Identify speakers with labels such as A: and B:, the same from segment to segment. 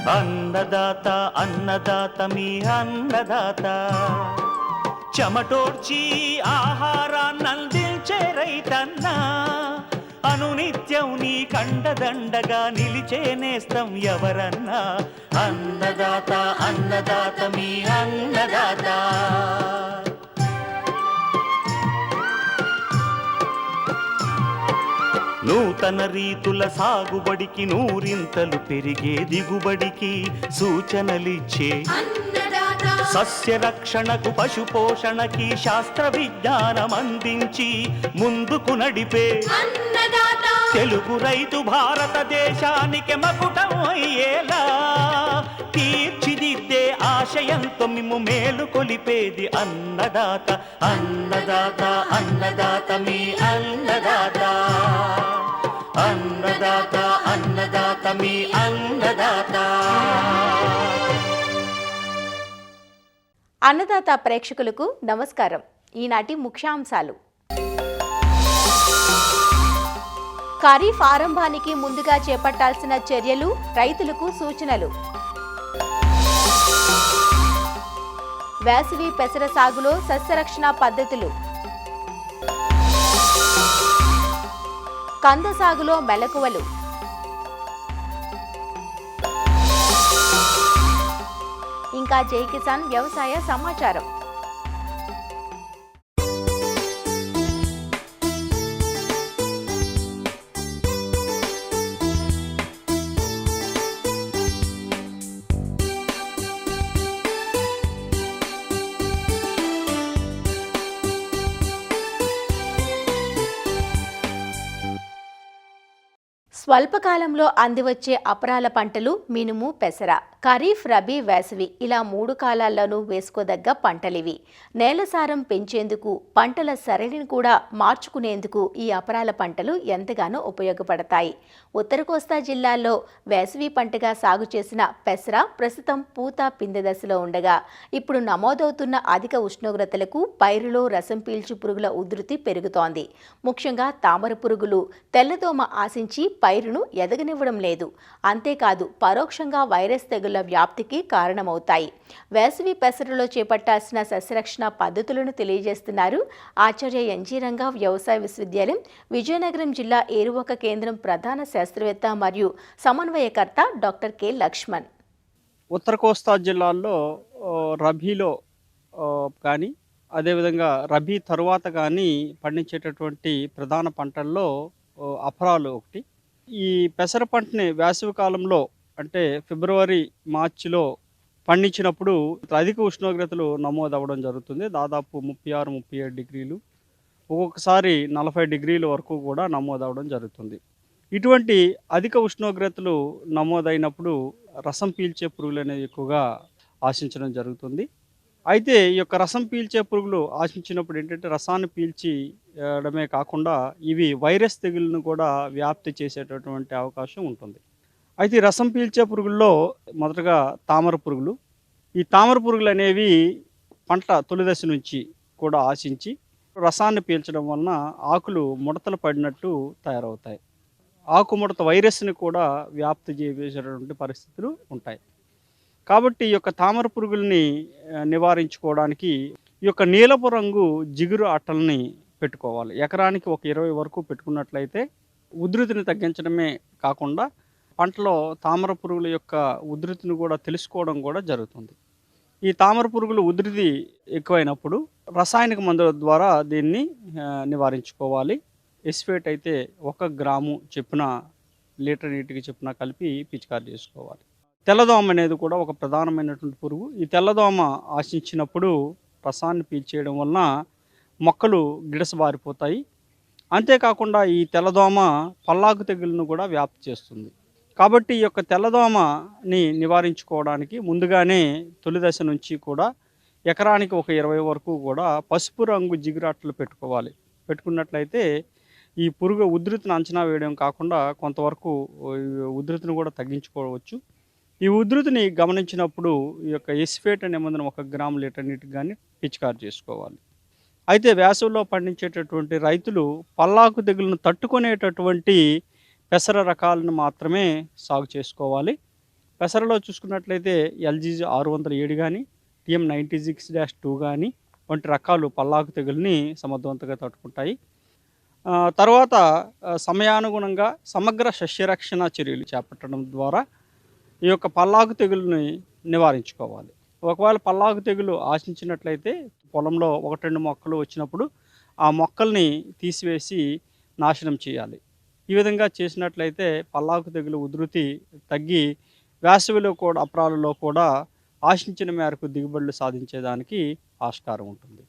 A: అన్నదాత అన్నదాత మీ అన్నదాత చెమటోడ్చి ఆహారాన్నందించే రైతన్నా అనునిత్యం నీ కండదండగా నిలిచే నేస్తం ఎవరన్నా అన్నదాత అన్నదాత మీ అన్నదాత. నూతన రీతుల సాగుబడికి నూరింతలు పెరిగే దిగుబడికి సూచనలిచ్చే సస్య రక్షణకు పశు పోషణకి శాస్త్ర విజ్ఞానం అందించి ముందుకు నడిపే తెలుగు రైతు భారతదేశానికి మకుటం అయ్యేలా తీర్చిదిద్దే ఆశయంతో మిమ్ము మేలు కొలిపేది అన్నదాత అన్నదాత అన్నదాత మీ అన్నదాత అన్నదాత అన్నదాత మీ అన్నదాత.
B: అన్నదాత ప్రేక్షకులకు నమస్కారం. ఈనాటి ముఖ్యాంశాలు: ఖరీఫ్ ఆరంభానికి ముందుగా చేపట్టాల్సిన చర్యలు, రైతులకు సూచనలు. వేసవి పెసర సాగులో సస్యరక్షణ పద్ధతులు. కంద సాగులో మెలకువలు. ఇంకా జై కిసాన్ వ్యవసాయ సమాచారం. స్వల్పకాలంలో అందివచ్చే అపరాల పంటలు మినుము, పెసర. ఖరీఫ్, రబీ, వేసవి ఇలా 3 కాలాల్లోనూ వేసుకోదగ్గ పంటలివి. నేల సారం పెంచేందుకు, పంటల సరళిని కూడా మార్చుకునేందుకు ఈ అపరాల పంటలు ఎంతగానో ఉపయోగపడతాయి. ఉత్తర కోస్తా జిల్లాల్లో వేసవి పంటగా సాగు చేసిన పెసర ప్రస్తుతం పూత పిందె దశలో ఉండగా, ఇప్పుడు నమోదవుతున్న అధిక ఉష్ణోగ్రతలకు పైరులో రసం పీల్చు పురుగుల ఉధృతి పెరుగుతోంది. ముఖ్యంగా తామర పురుగులు, తెల్లదోమ ఆశించి పైరును ఎదగనివ్వడం లేదు. అంతేకాదు పరోక్షంగా వైరస్ తెగుళ్ల వ్యాప్తికి కారణమవుతాయి. వేసవి పెసరలో చేపట్టాల్సిన సస్యరక్షణ పద్ధతులను తెలియజేస్తున్నారు ఆచార్య ఎన్జీ రంగా వ్యవసాయ విశ్వవిద్యాలయం, విజయనగరం జిల్లా ఏరువాక కేంద్రం ప్రధాన శాస్త్రవేత్త మరియు సమన్వయకర్త డాక్టర్ కె లక్ష్మణ్.
C: ఉత్తర కోస్తా జిల్లాల్లో రబీలో కానీ అదేవిధంగా రబీ తరువాత కానీ పండించేటటువంటి ప్రధాన పంటల్లో అపరాలు ఒకటి. ఈ పెసర పంటని వేసవి కాలంలో అంటే ఫిబ్రవరి, మార్చిలో పండించినప్పుడు అధిక ఉష్ణోగ్రతలు నమోదవ్వడం జరుగుతుంది. దాదాపు 36-37 డిగ్రీలు, ఒక్కొక్కసారి 40 డిగ్రీల వరకు కూడా నమోదవడం జరుగుతుంది. ఇటువంటి అధిక ఉష్ణోగ్రతలు నమోదైనప్పుడు రసం పీల్చే పురుగులు అనేవి ఎక్కువగా ఆశించడం జరుగుతుంది. అయితే ఈ యొక్క రసం పీల్చే పురుగులు ఆశించినప్పుడు ఏంటంటే రసాన్ని పీల్చడమే కాకుండా ఇవి వైరస్ తెగులను కూడా వ్యాప్తి చేసేటటువంటి అవకాశం ఉంటుంది. అయితే ఈ రసం పీల్చే పురుగుల్లో మొదటగా తామర పురుగులు. ఈ తామర పురుగులు అనేవి పంట తొలి దశ నుంచి కూడా ఆశించి రసాన్ని పీల్చడం వలన ఆకులు ముడతలు పడినట్టు తయారవుతాయి. ఆకుముడత వైరస్ని కూడా వ్యాప్తి చేసేటటువంటి పరిస్థితులు ఉంటాయి. కాబట్టి ఈ యొక్క తామర పురుగుల్ని నివారించుకోవడానికి ఈ యొక్క నీలపు రంగు జిగురు అట్టల్ని పెట్టుకోవాలి. ఎకరానికి ఒక 20 వరకు పెట్టుకున్నట్లయితే ఉధృతిని తగ్గించడమే కాకుండా పంటలో తామర పురుగుల యొక్క ఉధృతిని కూడా తెలుసుకోవడం కూడా జరుగుతుంది. ఈ తామర పురుగులు ఉధృతి ఎక్కువైనప్పుడు రసాయనిక మందుల ద్వారా దీన్ని నివారించుకోవాలి. ఎస్ఫేట్ అయితే 1 గ్రాము చొప్పున లీటర్ నీటికి చొప్పున కలిపి పిచికారి చేసుకోవాలి. తెల్లదోమ అనేది కూడా ఒక ప్రధానమైనటువంటి పురుగు. ఈ తెల్లదోమ ఆశించినప్పుడు రసాన్ని పీల్చేయడం వలన మొక్కలు గిడసబారిపోతాయి. అంతేకాకుండా ఈ తెల్లదోమ పల్లాకు తెగులను కూడా వ్యాప్తి చేస్తుంది. కాబట్టి ఈ యొక్క తెల్లదోమని నివారించుకోవడానికి ముందుగానే తొలి దశ నుంచి కూడా ఎకరానికి ఒక 20 వరకు కూడా పసుపు రంగు జిగురాట్లు పెట్టుకోవాలి. పెట్టుకున్నట్లయితే ఈ పురుగు ఉధృతిని అంచనా వేయడం కాకుండా కొంతవరకు ఉధృతిని కూడా తగ్గించుకోవచ్చు. ఈ ఉధృతిని గమనించినప్పుడు ఈ యొక్క ఎస్ఫేట్ అనే మందును 1 గ్రాము లీటర్ నీటికి కానీ పిచికారి చేసుకోవాలి. అయితే వేసవిలో పండించేటటువంటి రైతులు పల్లాకు తెగులను తట్టుకునేటటువంటి పెసర రకాలను మాత్రమే సాగు చేసుకోవాలి. పెసరలో చూసుకున్నట్లయితే ఎల్జీజీ 607 కానీ TM 96-2 కానీ వంటి రకాలు పల్లాకు తెగుల్ని సమర్థవంతంగా తట్టుకుంటాయి. తర్వాత సమయానుగుణంగా సమగ్ర సస్యరక్షణ చర్యలు చేపట్టడం ద్వారా ఈ యొక్క పల్లాకు తెగుల్ని నివారించుకోవాలి. ఒకవేళ పల్లాకు తెగులు ఆశించినట్లయితే పొలంలో 1-2 మొక్కలు వచ్చినప్పుడు ఆ మొక్కల్ని తీసివేసి నాశనం చేయాలి. ఈ విధంగా చేసినట్లయితే పల్లాకు తెగులు ఉధృతి తగ్గి వేసవిలో కూడా అపరాలలో కూడా ఆశించిన మేరకు దిగుబడులు సాధించేదానికి ఆస్కారం ఉంటుంది.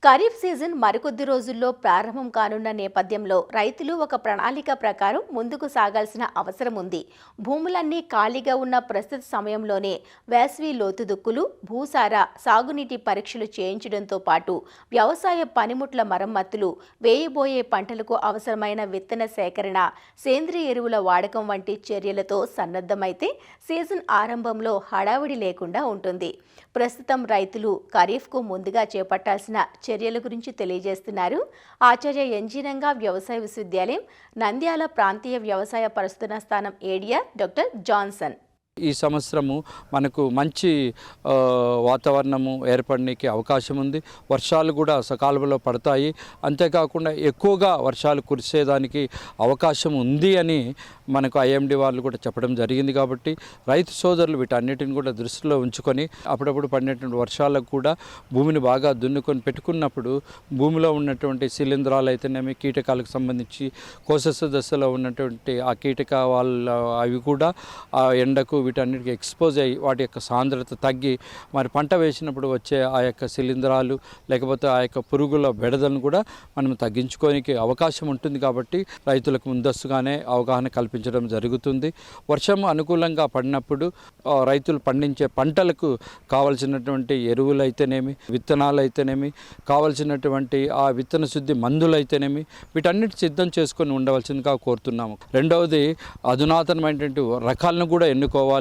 B: ఖరీఫ్ సీజన్ మరికొద్ది రోజుల్లో ప్రారంభం కానున్న నేపథ్యంలో రైతులు ఒక ప్రణాళిక ప్రకారం ముందుకు సాగాల్సిన అవసరం ఉంది. భూములన్నీ ఖాళీగా ఉన్న ప్రస్తుత సమయంలోనే వేసవి లోతుదుక్కులు, భూసార, సాగునీటి పరీక్షలు చేయించడంతో పాటు వ్యవసాయ పనిముట్ల మరమ్మతులు, వేయబోయే పంటలకు అవసరమైన విత్తన సేకరణ, సేంద్రియ ఎరువుల వాడకం వంటి చర్యలతో సన్నద్ధమైతే సీజన్ ఆరంభంలో హడావిడి లేకుండా ఉంటుంది. ప్రస్తుతం రైతులు ఖరీఫ్కు ముందుగా చేపట్టాల్సిన చర్యల గురించి తెలియజేస్తున్నారు ఆచార్య ఎన్జీ రంగా వ్యవసాయ విశ్వవిద్యాలయం నంద్యాల ప్రాంతీయ వ్యవసాయ పరిశోధనా స్థానం ఏడియా డాక్టర్ జాన్సన్.
D: ఈ సంవత్సరము మనకు మంచి వాతావరణము ఏర్పడడానికి అవకాశం ఉంది. వర్షాలు కూడా సకాలంలో పడతాయి. అంతేకాకుండా ఎక్కువగా వర్షాలు కురిసేదానికి అవకాశం ఉంది అని మనకు IMD వాళ్ళు కూడా చెప్పడం జరిగింది. కాబట్టి రైతు సోదరులు వీటన్నిటిని కూడా దృష్టిలో ఉంచుకొని అప్పుడప్పుడు పడినటువంటి వర్షాలకు కూడా భూమిని బాగా దున్నుకొని పెట్టుకున్నప్పుడు భూమిలో ఉన్నటువంటి శిలీంధ్రాలు అయితేనేమి, కీటకాలకు సంబంధించి కోసస దశలో ఉన్నటువంటి ఆ కీటక అవి కూడా ఆ ఎండకు వీటన్నిటికీ ఎక్స్పోజ్ అయ్యి వాటి యొక్క సాంద్రత తగ్గి మరి పంట వేసినప్పుడు వచ్చే ఆ యొక్క శిలీంధ్రాలు లేకపోతే ఆ యొక్క పురుగుల బెడదలను కూడా మనం తగ్గించుకోనికి అవకాశం ఉంటుంది. కాబట్టి రైతులకు ముందస్తుగానే అవగాహన కల్పించడం జరుగుతుంది. వర్షం అనుకూలంగా పడినప్పుడు రైతులు పండించే పంటలకు కావలసినటువంటి ఎరువులు అయితేనేమి, విత్తనాలు అయితేనేమి, కావలసినటువంటి ఆ విత్తన శుద్ధి మందులు అయితేనేమి వీటన్నిటి సిద్ధం చేసుకొని ఉండవలసిందిగా కోరుతున్నాము. రెండవది అధునాతనమైనటువంటి రకాలను కూడా ఎన్నుకోవాలి.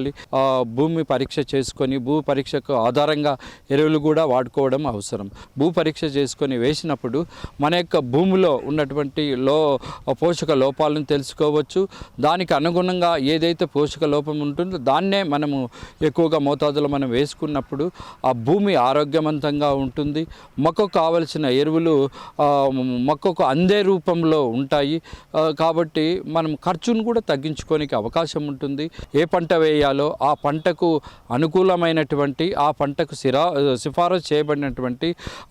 D: భూమి పరీక్ష చేసుకొని భూ పరీక్షకు ఆధారంగా ఎరువులు కూడా వాడుకోవడం అవసరం. భూ పరీక్ష చేసుకొని వేసినప్పుడు మన యొక్క భూమిలో ఉన్నటువంటి పోషక లోపాలను తెలుసుకోవచ్చు. దానికి అనుగుణంగా ఏదైతే పోషక లోపం ఉంటుందో దాన్నే మనము ఎక్కువగా మోతాదులో మనం వేసుకున్నప్పుడు ఆ భూమి ఆరోగ్యవంతంగా ఉంటుంది. మొక్కకు కావలసిన ఎరువులు మొక్కకు అందే రూపంలో ఉంటాయి. కాబట్టి మనం ఖర్చును కూడా తగ్గించుకోనికి అవకాశం ఉంటుంది. ఏ పంట వేయాలో ఆ పంటకు అనుకూలమైనటువంటి ఆ పంటకు సిఫారసు చేయబడినటువంటి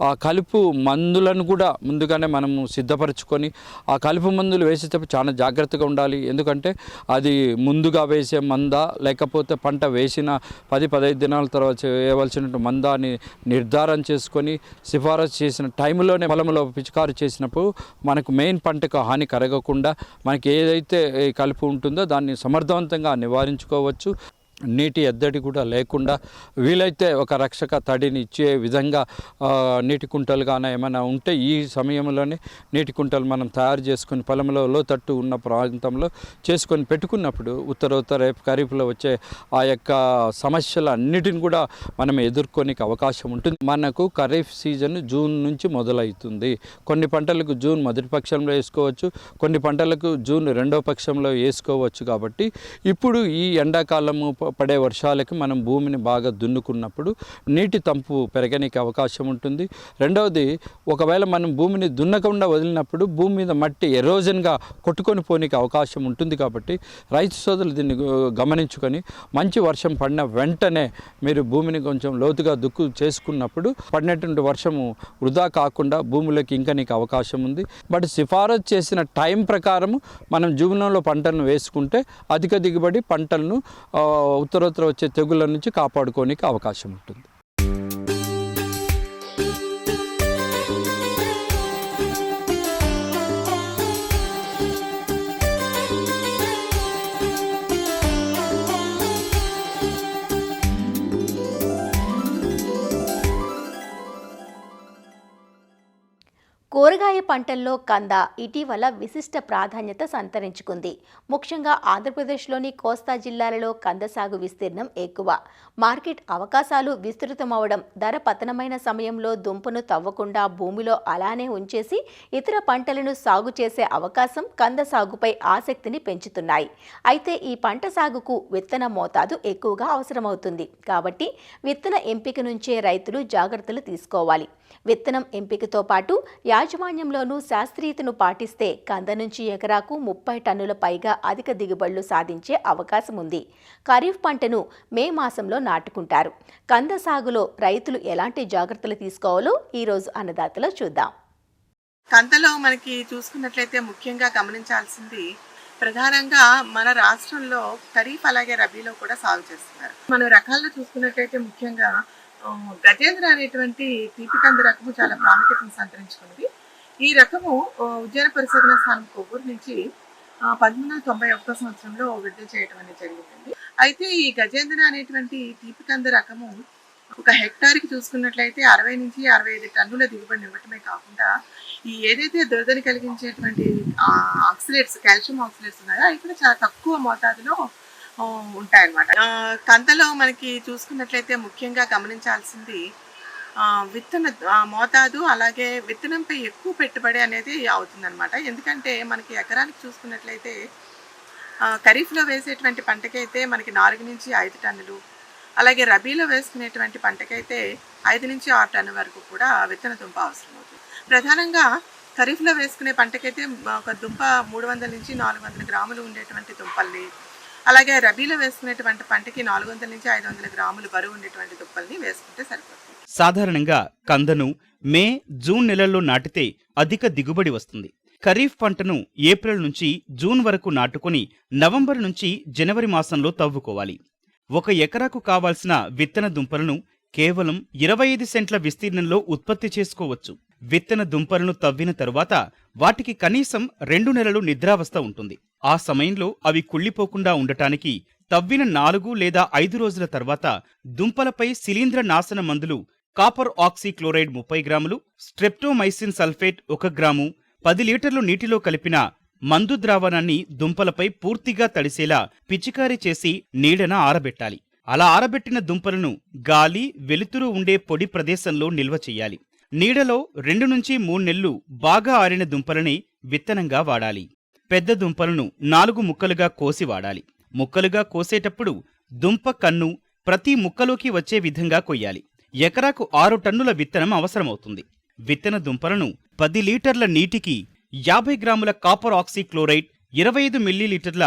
D: ఆ కలుపు మందులను కూడా ముందుగానే మనము సిద్ధపరచుకొని ఆ కలుపు మందులు వేసేటప్పుడు చాలా జాగ్రత్తగా ఉండాలి. ఎందుకంటే అది ముందుగా వేసే మందా లేకపోతే పంట వేసిన 10-15 దినాల తర్వాత వేయవలసినటువంటి మందా అని నిర్ధారణ చేసుకొని సిఫారసు చేసిన టైంలోనే పొలంలో పిచికారు చేసినప్పుడు మనకు మెయిన్ పంటకు హాని కలగకుండా మనకి ఏదైతే కలుపు ఉంటుందో దాన్ని సమర్థవంతంగా నివారించుకోవచ్చు. నీటి ఎద్దడి కూడా లేకుండా వీలైతే ఒక రక్షక తడిని ఇచ్చే విధంగా నీటి కుంటలు కానీ ఏమైనా ఉంటే ఈ సమయంలోనే నీటి కుంటలు మనం తయారు చేసుకొని పొలంలో లోతట్టు ఉన్న ప్రాంతంలో చేసుకొని పెట్టుకున్నప్పుడు ఉత్తరోత్తర ఖరీఫ్లో వచ్చే ఆ యొక్క సమస్యలు అన్నిటిని కూడా మనం ఎదుర్కొనే అవకాశం ఉంటుంది. మనకు ఖరీఫ్ సీజన్ జూన్ నుంచి మొదలవుతుంది. కొన్ని పంటలకు జూన్ మొదటి పక్షంలో వేసుకోవచ్చు, కొన్ని పంటలకు జూన్ రెండవ పక్షంలో వేసుకోవచ్చు. కాబట్టి ఇప్పుడు ఈ ఎండాకాలము పడే వర్షాలకి మనం భూమిని బాగా దున్నుకున్నప్పుడు నీటి తంపు పెరగడానికి అవకాశం ఉంటుంది. రెండవది, ఒకవేళ మనం భూమిని దున్నకుండా వదిలినప్పుడు భూమి మీద మట్టి ఎరోజన్గా కొట్టుకొని పోనీకి అవకాశం ఉంటుంది. కాబట్టి రైతు సోదరులు దీన్ని గమనించుకొని మంచి వర్షం పడిన వెంటనే మీరు భూమిని కొంచెం లోతుగా దుక్కు చేసుకున్నప్పుడు పడినటువంటి వర్షము వృధా కాకుండా భూమిలోకి ఇంకా నీకు అవకాశం ఉంది. బట్ సిఫారసు చేసిన టైం ప్రకారము మనం జూన్లో పంటలను వేసుకుంటే అధిక దిగుబడి పంటలను ఉత్తరోత్తర వచ్చే తెగుళ్ళ నుంచి కాపాడుకోనికి అవకాశం ఉంటుంది.
B: కూరగాయ పంటల్లో కంద ఇటీవల విశిష్ట ప్రాధాన్యత సంతరించుకుంది. ముఖ్యంగా ఆంధ్రప్రదేశ్లోని కోస్తా జిల్లాలలో కంద సాగు విస్తీర్ణం ఎక్కువ. మార్కెట్ అవకాశాలు విస్తృతమవడం, ధర పతనమైన సమయంలో దుంపను తవ్వకుండా భూమిలో అలానే ఉంచేసి ఇతర పంటలను సాగు చేసే అవకాశం కంద సాగుపై ఆసక్తిని పెంచుతున్నాయి. అయితే ఈ పంట సాగుకు విత్తన మోతాదు ఎక్కువగా అవసరమవుతుంది. కాబట్టి విత్తన ఎంపిక నుంచే రైతులు జాగ్రత్తలు తీసుకోవాలి. విత్తనం ఎంపికతో పాటు యాజమాన్యంలోనూ శాస్త్రీయతను పాటిస్తే కంద నుంచి ఎకరాకు 30 టన్నుల పైగా అధిక దిగుబడులు సాధించే అవకాశం ఉంది. ఖరీఫ్ పంటను మే మాసంలో నాటుకుంటారు. కంద సాగులో రైతులు ఎలాంటి జాగ్రత్తలు తీసుకోవాలో ఈరోజు అన్నదాతలో చూద్దాం.
E: కందలో మనకి చూసుకున్నట్లయితే ముఖ్యంగా గమనించాల్సింది ప్రధానంగా మన రాష్ట్రంలో ఖరీఫ్ అలాగే రబీలో కూడా సాగు చేస్తున్నారు. మనం రకాల్లో చూసుకున్నట్లయితే ముఖ్యంగా గజేంద్ర అనేటువంటి తీపి కంది రకము చాలా ప్రాముఖ్యతను సంతరించుకున్నది. ఈ రకము ఉద్యాన పరిశోధన స్థానం కొవ్వూరు నుంచి 1991 సంవత్సరంలో విడుదల చేయడం అనేది జరిగింది. అయితే ఈ గజేంద్ర అనేటువంటి తీపి కంది రకము ఒక హెక్టార్కి చూసుకున్నట్లయితే 60 నుంచి 65 టన్నుల దిగుబడిని ఇవ్వటమే కాకుండా ఈ ఏదైతే దురదని కలిగించేటువంటి ఆక్సిలేట్స్, కాల్షియం ఆక్సిలేట్స్ ఉన్నాయో అవి కూడా చాలా తక్కువ మోతాదులో ఉంటాయన్నమాట. కందలో మనకి చూసుకున్నట్లయితే ముఖ్యంగా గమనించాల్సింది విత్తన మోతాదు, అలాగే విత్తనంపై ఎక్కువ పెట్టుబడి అనేది అవుతుందన్నమాట. ఎందుకంటే మనకి ఎకరానికి చూసుకున్నట్లయితే ఖరీఫ్లో వేసేటువంటి పంటకైతే మనకి 4 నుంచి 5 టన్నులు, అలాగే రబీలో వేసుకునేటువంటి పంటకైతే 5 నుంచి 6 టన్నుల వరకు కూడా విత్తన దుంప అవసరం అవుతుంది. ప్రధానంగా ఖరీఫ్లో వేసుకునే పంటకైతే ఒక దుంప 300 నుంచి 400 గ్రాములు ఉండేటువంటి దుంపల్ని, అలాగే రబీలో వేసుకునేటువంటి పంటకి 400 నుంచి 500 గ్రాములు బరువు ఉండేటువంటి దుంపల్ని వేసుకుంటే సరిపోతుంది.
F: సాధారణంగా కందను మే, జూన్ నెలల్లో నాటితే అధిక దిగుబడి వస్తుంది. ఖరీఫ్ పంటను ఏప్రిల్ నుంచి జూన్ వరకు నాటుకొని నవంబర్ నుంచి జనవరి మాసంలో తవ్వుకోవాలి. 1 ఎకరాకు కావాల్సిన విత్తన దుంపలను కేవలం 25 సెంట్ల విస్తీర్ణంలో ఉత్పత్తి చేసుకోవచ్చు. విత్తన దుంపలను తవ్విన తరువాత వాటికి కనీసం 2 నెలలు నిద్రావస్థ ఉంటుంది. ఆ సమయంలో అవి కుళ్ళిపోకుండా ఉండటానికి తవ్విన 4 లేదా 5 రోజుల తర్వాత దుంపలపై శిలీంద్ర నాశన మందులు కాపర్ ఆక్సీ క్లోరైడ్ 30 గ్రాములు, స్ట్రెప్టోమైసిన్ సల్ఫేట్ 1 గ్రాము, 10 లీటర్లు నీటిలో కలిపిన మందు ద్రావణాన్ని దుంపలపై పూర్తిగా తడిసేలా పిచికారీ చేసి నీడన ఆరబెట్టాలి. అలా ఆరబెట్టిన దుంపలను గాలి, వెలుతురు ఉండే పొడి ప్రదేశంలో నిల్వ చెయ్యాలి. నీడలో 2 నుంచి 3 నెలలు బాగా ఆరిన దుంపలని విత్తనంగా వాడాలి. పెద్ద దుంపలను 4 ముక్కలుగా కోసి వాడాలి. ముక్కలుగా కోసేటప్పుడు దుంప కన్ను ప్రతి ముక్కలోకి వచ్చే విధంగా కొయ్యాలి. ఎకరాకు 6 టన్నుల విత్తనం అవసరమవుతుంది. విత్తన దుంపలను 10 లీటర్ల నీటికి 50 గ్రాముల కాపర్ ఆక్సీ క్లోరైడ్, 25 మిల్లీలీటర్ల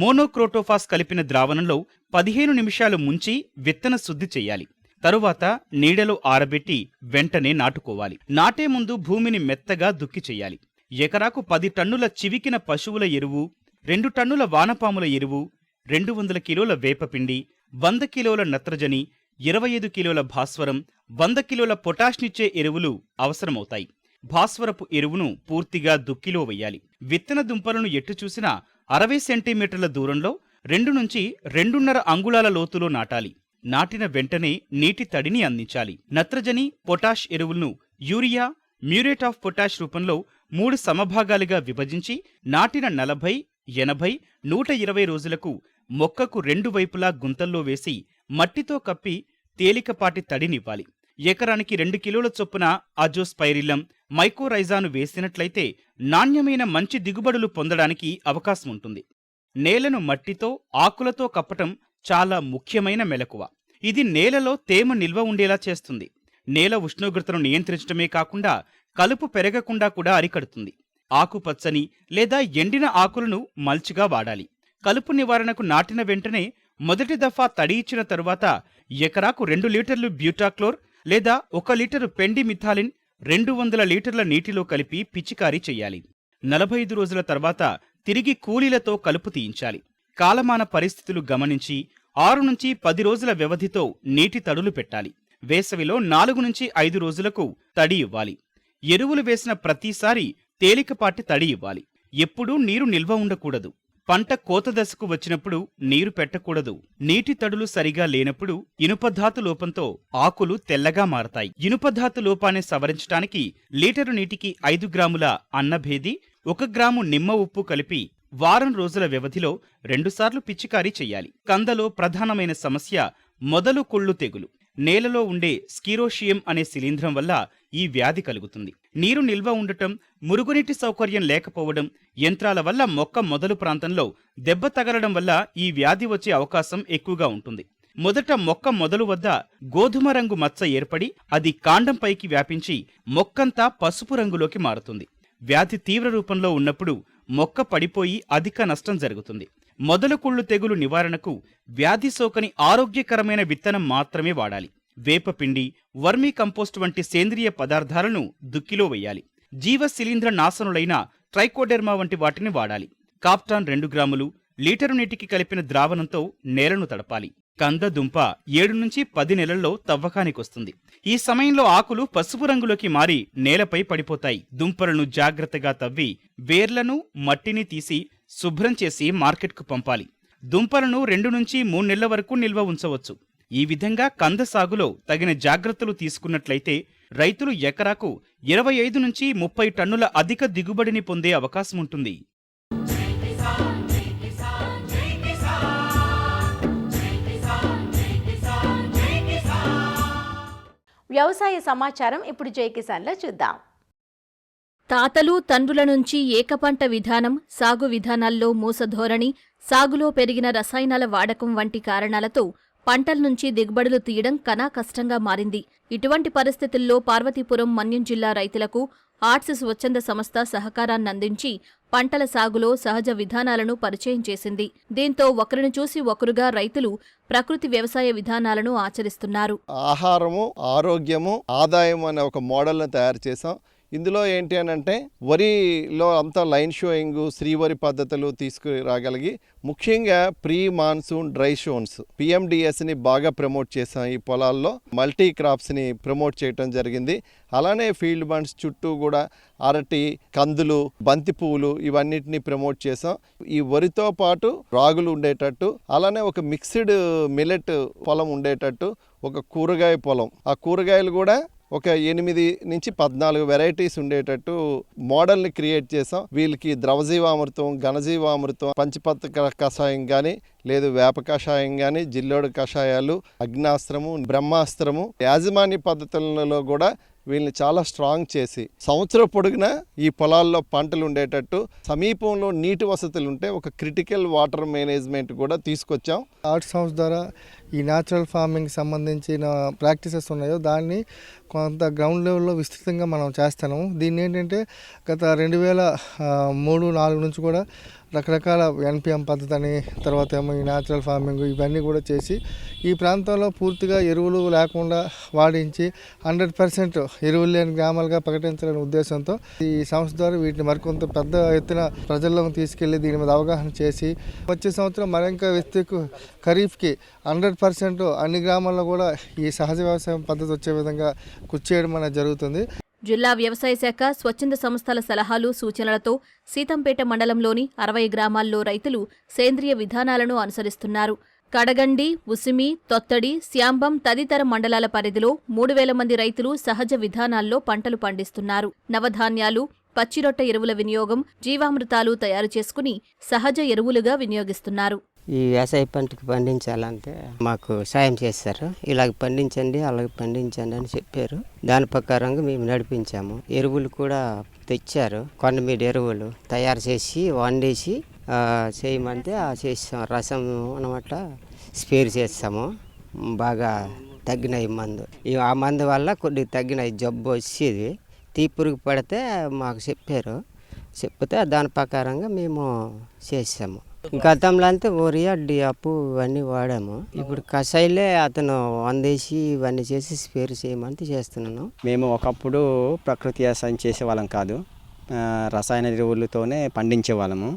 F: మోనోక్రోటోఫాస్ కలిపిన ద్రావణంలో 15 నిమిషాలు ముంచి విత్తన శుద్ధి చెయ్యాలి. తరువాత నీడలో ఆరబెట్టి వెంటనే నాటుకోవాలి. నాటే ముందు భూమిని మెత్తగా దుక్కి చెయ్యాలి. ఎకరాకు 10 టన్నుల చివికిన పశువుల ఎరువు, 2 టన్నుల వానపాముల ఎరువు, 200 కిలోల వేపపిండి, 100 కిలోల నత్రజని, 25 కిలోల భాస్వరం, 100 కిలోల పొటాష్నిచ్చే ఎరువులు అవసరమవుతాయి. భాస్వరపు ఎరువును పూర్తిగా దుక్కిలో వెయ్యాలి. విత్తన దుంపలను ఎటు చూసినా 60 సెంటీమీటర్ల దూరంలో 2 నుంచి 2.5 అంగుళాల లోతులో నాటాలి. నాటిన వెంటనే నీటి తడిని అందించాలి. నత్రజని, పొటాష్ ఎరువులను యూరియా, మ్యూరేట్ ఆఫ్ పొటాష్ రూపంలో 3 సమభాగాలుగా విభజించి నాటిన 40, 80, 120 రోజులకు మొక్కకు 2 వైపులా గుంతల్లో వేసి మట్టితో కప్పి తేలికపాటి తడినివ్వాలి. ఎకరానికి 2 కిలోల చొప్పున అజోస్పైరిల్లం, మైకోరైజాను వేసినట్లయితే నాణ్యమైన మంచి దిగుబడులు పొందడానికి అవకాశం ఉంటుంది. నేలను మట్టితో, ఆకులతో కప్పటం చాలా ముఖ్యమైన మెలకువ. ఇది నేలలో తేమ నిల్వ ఉండేలా చేస్తుంది. నేల ఉష్ణోగ్రతను నియంత్రించడమే కాకుండా కలుపు పెరగకుండా కూడా అరికడుతుంది. ఆకుపచ్చని లేదా ఎండిన ఆకులను మల్చిగా వాడాలి. కలుపు నివారణకు నాటిన వెంటనే మొదటి దఫా తడి ఇచ్చిన తరువాత ఎకరాకు 2 లీటర్లు బ్యూటాక్లోర్ లేదా 1 లీటరు పెండిమిథాలిన్ 200 లీటర్ల నీటిలో కలిపి పిచికారీ చెయ్యాలి. 45 రోజుల తర్వాత తిరిగి కూలీలతో కలుపు తీయించాలి. కాలమాన పరిస్థితులు గమనించి 6 నుంచి 10 రోజుల వ్యవధితో నీటి తడులు పెట్టాలి. వేసవిలో 4 నుంచి 5 రోజులకు తడి ఇవ్వాలి. ఎరువులు వేసిన ప్రతిసారి తేలికపాటి తడి ఇవ్వాలి. ఎప్పుడూ నీరు నిల్వ ఉండకూడదు. పంట కోత దశకు వచ్చినప్పుడు నీరు పెట్టకూడదు. నీటి తడులు సరిగా లేనప్పుడు ఇనుపధాతు లోపంతో ఆకులు తెల్లగా మారతాయి. ఇనుపధాతు లోపాన్ని సవరించడానికి లీటరు నీటికి 5 గ్రాముల అన్నభేది, 1 గ్రాము నిమ్మ ఉప్పు కలిపి వారం రోజుల వ్యవధిలో 2 సార్లు పిచికారీ చెయ్యాలి. కందలో ప్రధానమైన సమస్య మొదలు కుళ్ళు తెగులు. నేలలో ఉండే స్కిరోషియం అనే శిలీంధ్రం వల్ల ఈ వ్యాధి కలుగుతుంది. నీరు నిల్వ ఉండటం, మురుగునీటి సౌకర్యం లేకపోవడం, యంత్రాల వల్ల మొక్క మొదలు ప్రాంతంలో దెబ్బ తగలడం వల్ల ఈ వ్యాధి వచ్చే అవకాశం ఎక్కువగా ఉంటుంది. మొదట మొక్క మొదలు వద్ద గోధుమ రంగు మచ్చ ఏర్పడి అది కాండంపైకి వ్యాపించి మొక్కంతా పసుపు రంగులోకి మారుతుంది. వ్యాధి తీవ్ర రూపంలో ఉన్నప్పుడు మొక్క పడిపోయి అధిక నష్టం జరుగుతుంది. మొదలు కుళ్ళు తెగులు నివారణకు వ్యాధి సోకని ఆరోగ్యకరమైన విత్తనం మాత్రమే వాడాలి. వేపపిండి, వర్మీ కంపోస్ట్ వంటి సేంద్రియ పదార్థాలను దుక్కిలో వేయాలి. జీవ శిలీంధ్ర నాశనులైన ట్రైకోడెర్మా వంటి వాటిని వాడాలి. కాప్టాన్ 2 గ్రాములు లీటరు నీటికి కలిపిన ద్రావణంతో నేలను తడపాలి. కంద దుంప 7 నుంచి 10 నెలల్లో తవ్వకానికొస్తుంది. ఈ సమయంలో ఆకులు పసుపు రంగులోకి మారి నేలపై పడిపోతాయి. దుంపలను జాగ్రత్తగా తవ్వి వేర్లను, మట్టిని తీసి శుభ్రం చేసి మార్కెట్కు పంపాలి. దుంపలను 2 నుంచి 3 నెలల వరకు నిల్వ ఉంచవచ్చు. ఈ విధంగా కంద సాగులో తగిన జాగ్రత్తలు తీసుకున్నట్లయితే రైతులు ఎకరాకు 25 నుంచి 30 టన్నుల అధిక దిగుబడిని పొందే అవకాశం ఉంటుంది.
B: వ్యవసాయ సమాచారం ఇప్పుడు జై కిసాన్లో చూద్దాం.
G: తాతలు తండ్రుల నుంచి ఏకపంట విధానం, సాగు విధానాల్లో మూసధోరణి, సాగులో పెరిగిన రసాయనాల వాడకం వంటి కారణాలతో పంటల నుంచి దిగుబడులు తీయడం కనా కష్టంగా మారింది. ఇటువంటి పరిస్థితుల్లో పార్వతీపురం మన్యం జిల్లా రైతులకు ఆర్ట్స్ స్వచ్ఛంద సంస్థ సహకారాన్నందించి పంటల సాగులో సహజ విధానాలను పరిచయం చేసింది. దీంతో ఒకరిని చూసి ఒకరుగా రైతులు ప్రకృతి వ్యవసాయ విధానాలను ఆచరిస్తున్నారు.
H: ఆహారము, ఆరోగ్యము, ఆదాయం అనే ఒక మోడల్ని తయారు చేసాం. ఇందులో ఏంటి అని అంటే వరిలో అంతా లైన్ షోయింగ్, శ్రీవరి పద్ధతులు తీసుకురాగలిగి ముఖ్యంగా ప్రీ మాన్సూన్ డ్రై షోన్స్ PMDSని బాగా ప్రమోట్ చేసాం. ఈ పొలాల్లో మల్టీ క్రాప్స్ని ప్రమోట్ చేయటం జరిగింది. అలానే ఫీల్డ్ బండ్స్ చుట్టూ కూడా అరటి, కందులు, బంతి పువ్వులు ఇవన్నిటిని ప్రమోట్ చేసాం. ఈ వరితో పాటు రాగులు ఉండేటట్టు, అలానే ఒక మిక్స్డ్ మిల్లెట్ పొలం ఉండేటట్టు ఒక కూరగాయ పొలం, ఆ కూరగాయలు కూడా ఒక 8 నుంచి 14 వెరైటీస్ ఉండేటట్టు మోడల్ని క్రియేట్ చేసాం. వీళ్ళకి ద్రవజీవామృతం, ఘనజీవామృతం, పంచపత్ర కషాయం కానీ, లేదు వేప కషాయం కానీ, జిల్లోడు కషాయాలు, అగ్నాస్త్రము, బ్రహ్మాస్త్రము, యాజమాన్య పద్ధతులలో కూడా వీళ్ళని చాలా స్ట్రాంగ్ చేసి సంవత్సరం పొడుగునా ఈ పొలాల్లో పంటలు ఉండేటట్టు, సమీపంలో నీటి వసతులు ఉంటే ఒక క్రిటికల్ వాటర్ మేనేజ్మెంట్ కూడా తీసుకొచ్చాం.
I: ఆర్ట్స్ హౌస్ ద్వారా ఈ న్యాచురల్ ఫార్మింగ్ సంబంధించిన ప్రాక్టీసెస్ ఉన్నాయో దాన్ని కొంత గ్రౌండ్ లెవెల్లో విస్తృతంగా మనం చేస్తాము. దీన్ని ఏంటంటే గత 2003-4 నుంచి కూడా రకరకాల NPM పద్ధతి అని, తర్వాత ఏమో ఈ న్యాచురల్ ఫార్మింగ్ ఇవన్నీ కూడా చేసి ఈ ప్రాంతంలో పూర్తిగా ఎరువులు లేకుండా వాడించి 100% ఎరువులు లేని గ్రామాలుగా ప్రకటించాలనే ఉద్దేశంతో ఈ సంస్థ ద్వారా వీటిని మరికొంత పెద్ద ఎత్తున ప్రజల్లోకి తీసుకెళ్లి దీని మీద అవగాహన చేసి వచ్చే సంవత్సరం మరింక విస్తృత ఖరీఫ్కి 100% అన్ని గ్రామాల్లో కూడా ఈ సహజ వ్యవసాయం పద్ధతి వచ్చే విధంగా కృషి చేయడం అనేది జరుగుతుంది.
G: జిల్లా వ్యవసాయ శాఖ స్వచ్ఛంద సంస్థల సలహాలు, సూచనలతో సీతంపేట మండలంలోని 60 గ్రామాల్లో రైతులు సేంద్రియ విధానాలను అనుసరిస్తున్నారు. కడగండి, ఉసిమి, తొత్తడి, శ్యాంబం తదితర మండలాల పరిధిలో 3000 మంది రైతులు సహజ విధానాల్లో పంటలు పండిస్తున్నారు. నవధాన్యాలు, పచ్చిరొట్ట ఎరువుల వినియోగం, జీవామృతాలు తయారు చేసుకుని సహజ ఎరువులుగా వినియోగిస్తున్నారు.
J: ఈ వ్యవసాయ పంటకి పండించాలంటే మాకు సాయం చేస్తారు. ఇలాగ పండించండి, అలాగ పండించండి అని చెప్పారు. దాని ప్రకారంగా మేము నడిపించాము. ఎరువులు కూడా తెచ్చారు. కొండమీడి ఎరువులు తయారు చేసి వండేసి చేయమంటే చేస్తాం. రసం అన్నమాట స్పేర్ చేస్తాము. బాగా తగ్గినాయి మందు. ఆ మందు వల్ల కొద్దిగా తగ్గినాయి. జబ్బు వచ్చేది తీపురుగు పడితే మాకు చెప్పారు. చెప్తే దాని ప్రకారంగా మేము చేసాము. గతంలో అంతా ఓరియా, డియాపు ఇవన్నీ వాడాము. ఇప్పుడు కషాయిలే అతను వందేసి ఇవన్నీ చేసి స్పేర్ చేయమంటే చేస్తున్నాను.
K: మేము ఒకప్పుడు ప్రకృతి వ్యవసాయం చేసేవాళ్ళం కాదు, రసాయన ఎరువులతోనే పండించేవాళ్ళము.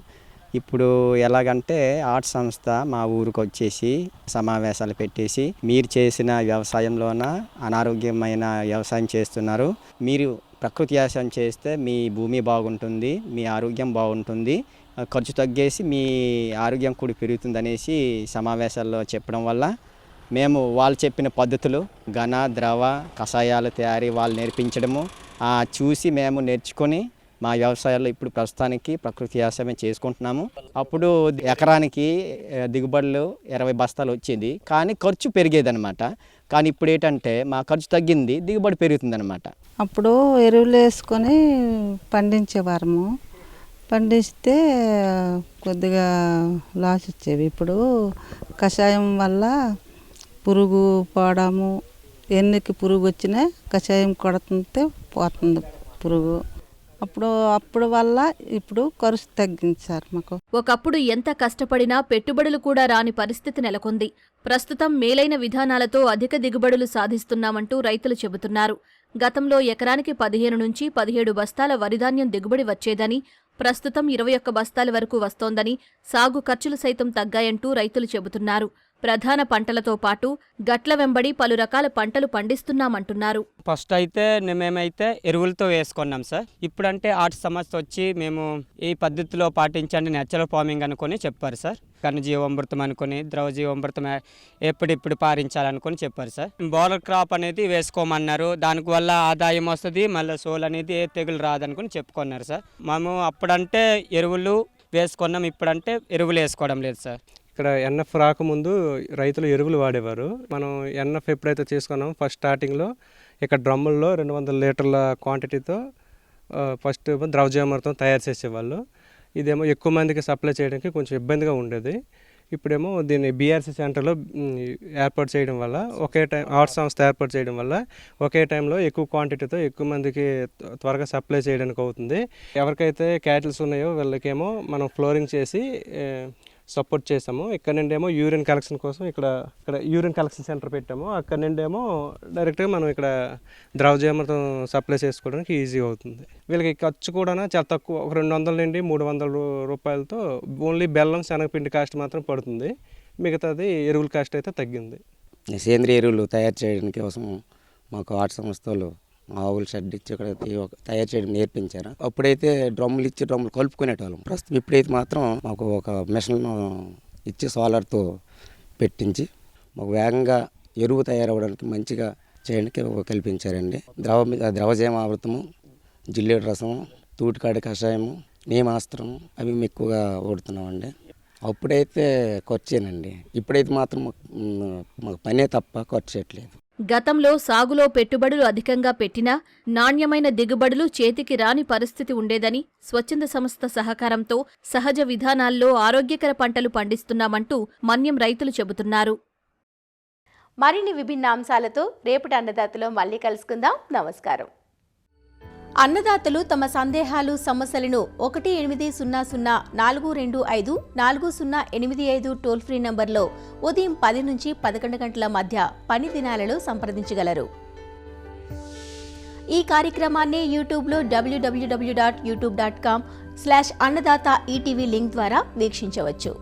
K: ఇప్పుడు ఎలాగంటే ఆర్ట్స్ సంస్థ మా ఊరికి వచ్చేసి సమావేశాలు పెట్టేసి మీరు చేసిన వ్యవసాయంలోన అనారోగ్యమైన వ్యవసాయం చేస్తున్నారు, మీరు ప్రకృతి వ్యవసాయం చేస్తే మీ భూమి బాగుంటుంది, మీ ఆరోగ్యం బాగుంటుంది, ఖర్చు తగ్గేసి మీ ఆరోగ్యం కూడా పెరుగుతుందనేసి సమావేశాల్లో చెప్పడం వల్ల మేము వాళ్ళు చెప్పిన పద్ధతులు ఘన ద్రవ కషాయాల తయారీ వాళ్ళు నేర్పించడము చూసి మేము నేర్చుకొని మా వ్యవసాయాల్లో ఇప్పుడు ప్రస్తుతానికి ప్రకృతి వ్యవసాయం చేసుకుంటున్నాము. అప్పుడు ఎకరానికి దిగుబడులు 20 బస్తాలు వచ్చేది, కానీ ఖర్చు పెరిగేదనమాట. కానీ ఇప్పుడు ఏంటంటే మా ఖర్చు తగ్గింది, దిగుబడి పెరుగుతుందనమాట.
L: అప్పుడు ఎరువులు వేసుకొని పండించేవారము, పండిస్తే కొద్దిగా లాస్ వచ్చేవి. ఇప్పుడు కషాయం వల్ల పురుగు పోవడము, ఎన్నికి పురుగు వచ్చినా కషాయం కొడుతుంటే పోతుంది పురుగు. అప్పుడు వల్ల ఇప్పుడు ఖర్చు తగ్గించారు మాకు.
G: ఒకప్పుడు ఎంత కష్టపడినా పెట్టుబడులు కూడా రాని పరిస్థితి నెలకొంది. ప్రస్తుతం మేలైన విధానాలతో అధిక దిగుబడులు సాధిస్తున్నామంటూ రైతులు చెబుతున్నారు. గతంలో ఎకరానికి 15 నుంచి 17 బస్తాల వరిధాన్యం దిగుబడి వచ్చేదని, ప్రస్తుతం 21 బస్తాల వరకు వస్తోందని, సాగు ఖర్చులు సైతం తగ్గాయంటూ రైతులు చెబుతున్నారు. ప్రధాన పంటలతో పాటు గట్ల వెంబడి పలు రకాల పంటలు పండిస్తున్నామంటున్నారు.
M: ఫస్ట్ అయితే మేమైతే ఎరువులతో వేసుకున్నాం సార్. ఇప్పుడంటే ఆర్ట్ సమస్య వచ్చి మేము ఈ పద్ధతిలో పాటించండి నేచురల్ ఫార్మింగ్ అనుకొని చెప్పారు సార్. ఘనజీవామృతం అనుకొని ద్రవజీవామృతం ఎప్పుడిప్పుడు పారించాలనుకొని చెప్పారు సార్. బోర్డర్ క్రాప్ అనేది వేసుకోమన్నారు, దానివల్ల ఆదాయం వస్తుంది, మళ్ళీ సోల్ అనేది ఏ తెగులు రాదనుకొని చెప్పుకున్నారు సార్. మేము అప్పుడంటే ఎరువులు వేసుకున్నాం, ఇప్పుడంటే ఎరువులు వేసుకోవడం లేదు సార్.
N: ఇక్కడ ఎన్ఎఫ్ రాకముందు రైతులు ఎరువులు వాడేవారు. మనం ఎన్ఎఫ్ ఎప్పుడైతే చేసుకున్నామో ఫస్ట్ స్టార్టింగ్లో ఇక్కడ డ్రమ్ముల్లో 200 లీటర్ల క్వాంటిటీతో ఫస్ట్ ద్రవజీవామృతం తయారు చేసేవాళ్ళు. ఇదేమో ఎక్కువ మందికి సప్లై చేయడానికి కొంచెం ఇబ్బందిగా ఉండేది. ఇప్పుడేమో దీన్ని బీఆర్సీ సెంటర్లో ఏర్పాటు చేయడం వల్ల, ఒకే టైం ఆర్ట్ సంస్థ ఏర్పాటు చేయడం వల్ల ఒకే టైంలో ఎక్కువ క్వాంటిటీతో ఎక్కువ మందికి త్వరగా సప్లై చేయడానికి అవుతుంది. ఎవరికైతే క్యాటిల్స్ ఉన్నాయో వీళ్ళకేమో మనం ఫ్లోరింగ్ చేసి సపోర్ట్ చేసాము. ఇక్కడ నుండి ఏమో యూరిన్ కలెక్షన్ కోసం ఇక్కడ యూరిన్ కలెక్షన్ సెంటర్ పెట్టాము. అక్కడ నుండి ఏమో డైరెక్ట్గా మనం ఇక్కడ ద్రవజీవామృతం సప్లై చేసుకోవడానికి ఈజీ అవుతుంది. వీళ్ళకి ఖర్చు కూడా చాలా తక్కువ, ఒక 200 నుండి 300 రూపాయలతో ఓన్లీ బెల్లం శనగపిండి కాస్ట్ మాత్రం పడుతుంది. మిగతాది ఎరువుల కాస్ట్ అయితే తగ్గింది.
J: సేంద్రియ ఎరువులు తయారు చేయడానికి కోసం మాకు ఆర్ట్ సంస్థలు ఆవులు షెడ్ ఇచ్చి ఇక్కడ తయారు చేయడం నేర్పించారు. అప్పుడైతే డ్రమ్ములు ఇచ్చి డ్రమ్ములు కలుపుకునేటోళ్ళం. ప్రస్తుతం ఇప్పుడైతే మాత్రం మాకు ఒక మిషన్ ఇచ్చి సోలార్తో పెట్టించి మాకు వేగంగా ఎరువు తయారవడానికి మంచిగా చేయడానికి కల్పించారండి. ద్రవజీవామృతము, జిల్లేడు రసము, తూటికాడి కషాయము, నీమాస్త్రం అవి మేము ఎక్కువగా వాడుతున్నామండి. అప్పుడైతే ఖర్చేనండి, ఇప్పుడైతే మాత్రం మాకు పనే తప్ప ఖర్చు చేయట్లేదు.
G: గతంలో సాగులో పెట్టుబడులు అధికంగా పెట్టినా నాణ్యమైన దిగుబడులు చేతికి రాని పరిస్థితి ఉండేదని, స్వచ్ఛంద సంస్థ సహకారంతో సహజ విధానాల్లో ఆరోగ్యకర పంటలు పండిస్తున్నామంటూ మన్యం రైతులు చెబుతున్నారు.
B: మరిన్ని విభిన్న అంశాలతో రేపటి అన్నదాతలో మళ్ళీ కలుసుకుందాం. నమస్కారం. అన్నదాతలు తమ సందేహాలు, సమస్యలను 1800-425-4085 టోల్ ఫ్రీ నంబర్లో ఉదయం 10 నుంచి 11 గంటల మధ్య పని దినాలలో సంప్రదించగలరు. ఈ కార్యక్రమాన్ని యూట్యూబ్లో www.youtube.com/అన్నదాత ఈటీవీ లింక్ ద్వారా వీక్షించవచ్చు.